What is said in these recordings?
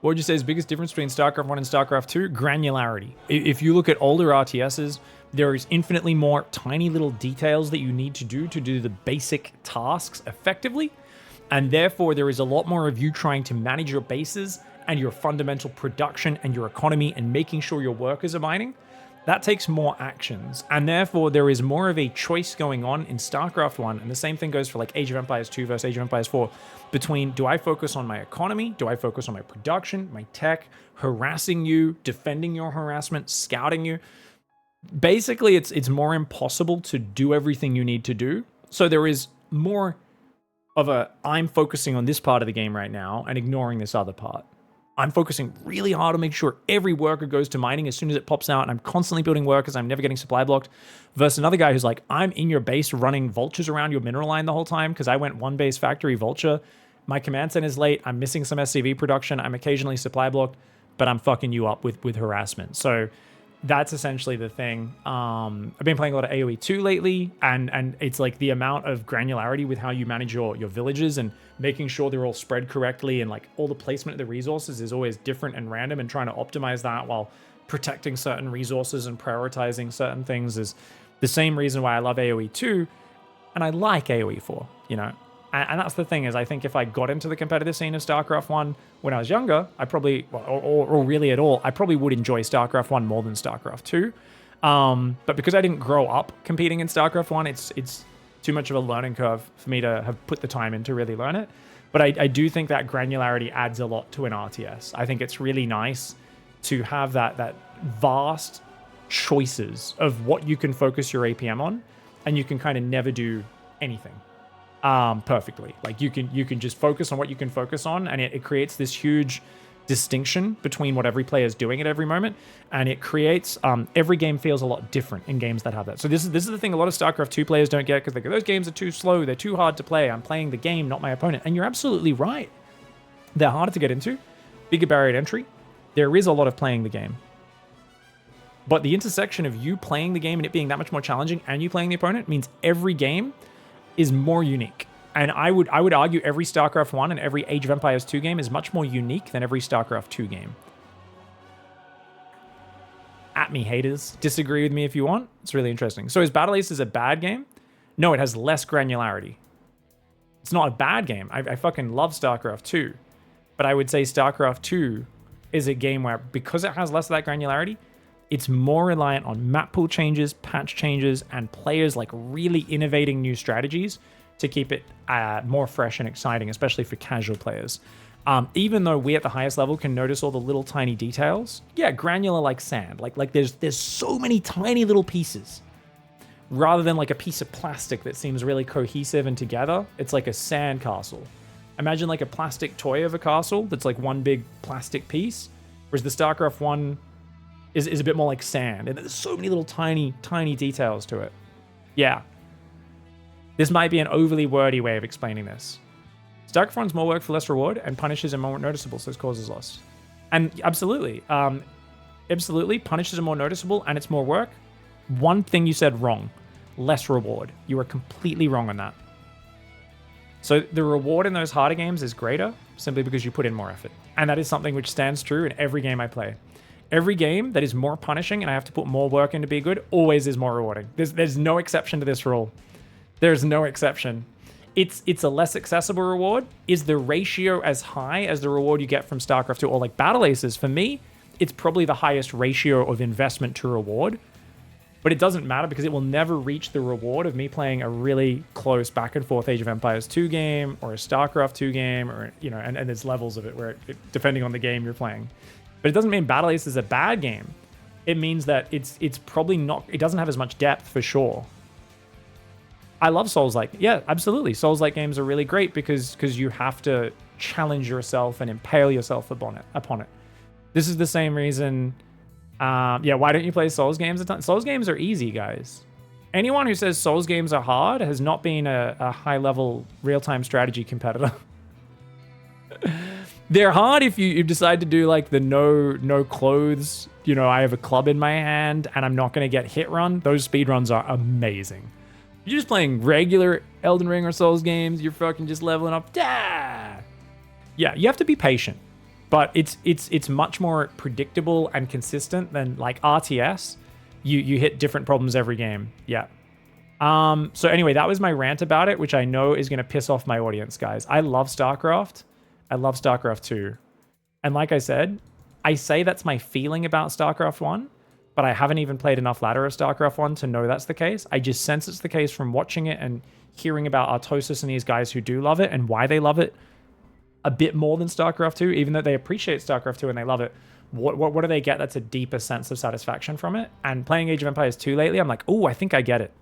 What would you say is the biggest difference between StarCraft 1 and StarCraft 2? Granularity. If you look at older RTSs, there is infinitely more tiny little details that you need to do the basic tasks effectively. And therefore, there is a lot more of you trying to manage your bases and your fundamental production and your economy and making sure your workers are mining. That takes more actions, and therefore there is more of a choice going on in StarCraft 1, and the same thing goes for like Age of Empires 2 versus Age of Empires 4, between do I focus on my economy, do I focus on my production, my tech, harassing you, defending your harassment, scouting you. Basically, it's more impossible to do everything you need to do, so there is more of a I'm focusing on this part of the game right now and ignoring this other part. I'm focusing really hard to make sure every worker goes to mining as soon as it pops out, and I'm constantly building workers, I'm never getting supply blocked, versus another guy who's like, I'm in your base running vultures around your mineral line the whole time because I went one base factory vulture, my command center is late, I'm missing some SCV production, I'm occasionally supply blocked, but I'm fucking you up with harassment. So that's essentially the thing. I've been playing a lot of AoE 2 lately, and it's like the amount of granularity with how you manage your villages and making sure they're all spread correctly, and like all the placement of the resources is always different and random, and trying to optimize that while protecting certain resources and prioritizing certain things is the same reason why I love AoE 2 and I like AoE 4, you know. And that's the thing, is I think if I got into the competitive scene of StarCraft 1 when I was younger, I probably, or really at all, I probably would enjoy StarCraft 1 more than StarCraft 2. But because I didn't grow up competing in StarCraft 1, it's too much of a learning curve for me to have put the time in to really learn it. But I do think that granularity adds a lot to an RTS. I think it's really nice to have that vast choices of what you can focus your APM on, and you can kind of never do anything perfectly. Like you can just focus on what you can focus on, and it creates this huge distinction between what every player is doing at every moment, and it creates every game feels a lot different in games that have that. So this is the thing a lot of StarCraft 2 players don't get, because they go, those games are too slow, they're too hard to play, I'm playing the game, not my opponent. And you're absolutely right. They're harder to get into, bigger barrier to entry. There is a lot of playing the game, but the intersection of you playing the game and it being that much more challenging and you playing the opponent means every game is more unique. And I would argue every StarCraft 1 and every Age of Empires 2 game is much more unique than every StarCraft 2 game. At me, haters. Disagree with me if you want. It's really interesting. So is Battle Aces a bad game? No, it has less granularity. It's not a bad game. I fucking love StarCraft 2. But I would say StarCraft 2 is a game where, because it has less of that granularity, it's more reliant on map pool changes, patch changes, and players like really innovating new strategies to keep it more fresh and exciting, especially for casual players. Even though we at the highest level can notice all the little tiny details, yeah, granular like sand. Like there's so many tiny little pieces. Rather than like a piece of plastic that seems really cohesive and together, it's like a sand castle. Imagine like a plastic toy of a castle that's like one big plastic piece, whereas the StarCraft 1 is a bit more like sand, and there's so many little tiny details to it. Yeah. This might be an overly wordy way of explaining this. StarCraft 1's more work for less reward, and punishes are more noticeable, so its causes lost. And absolutely, punishes are more noticeable, and it's more work. One thing you said wrong, less reward. You are completely wrong on that. So the reward in those harder games is greater, simply because you put in more effort. And that is something which stands true in every game I play. Every game that is more punishing and I have to put more work in to be good always is more rewarding. There's no exception to this rule. There's no exception. It's a less accessible reward. Is the ratio as high as the reward you get from StarCraft 2 or like Battle Aces? For me, it's probably the highest ratio of investment to reward. But it doesn't matter, because it will never reach the reward of me playing a really close back and forth Age of Empires 2 game or a StarCraft 2 game, or, you know, and there's levels of it where depending on the game you're playing. But it doesn't mean Battle Ace is a bad game. It means that it's probably not, it doesn't have as much depth for sure. I love Souls-like. Yeah, absolutely. Souls-like games are really great because you have to challenge yourself and impale yourself upon it. This is the same reason, yeah, why don't you play Souls games a ton? Souls games are easy, guys. Anyone who says Souls games are hard has not been a high-level real-time strategy competitor. They're hard if you decide to do like the no clothes, you know, I have a club in my hand and I'm not going to get hit run. Those speed runs are amazing. You're just playing regular Elden Ring or Souls games, you're fucking just leveling up. Yeah, you have to be patient. But it's much more predictable and consistent than like RTS. You hit different problems every game. Yeah. So anyway, that was my rant about it, which I know is going to piss off my audience, guys. I love StarCraft. I love StarCraft 2. And like I said, I say that's my feeling about StarCraft 1, but I haven't even played enough ladder of StarCraft 1 to know that's the case. I just sense it's the case from watching it and hearing about Artosis and these guys who do love it and why they love it a bit more than StarCraft 2, even though they appreciate StarCraft 2 and they love it. What do they get that's a deeper sense of satisfaction from it? And playing Age of Empires 2 lately, I'm like, oh, I think I get it.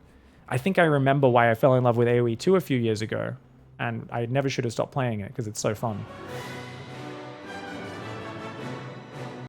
I think I remember why I fell in love with AoE 2 a few years ago, and I never should have stopped playing it because it's so fun.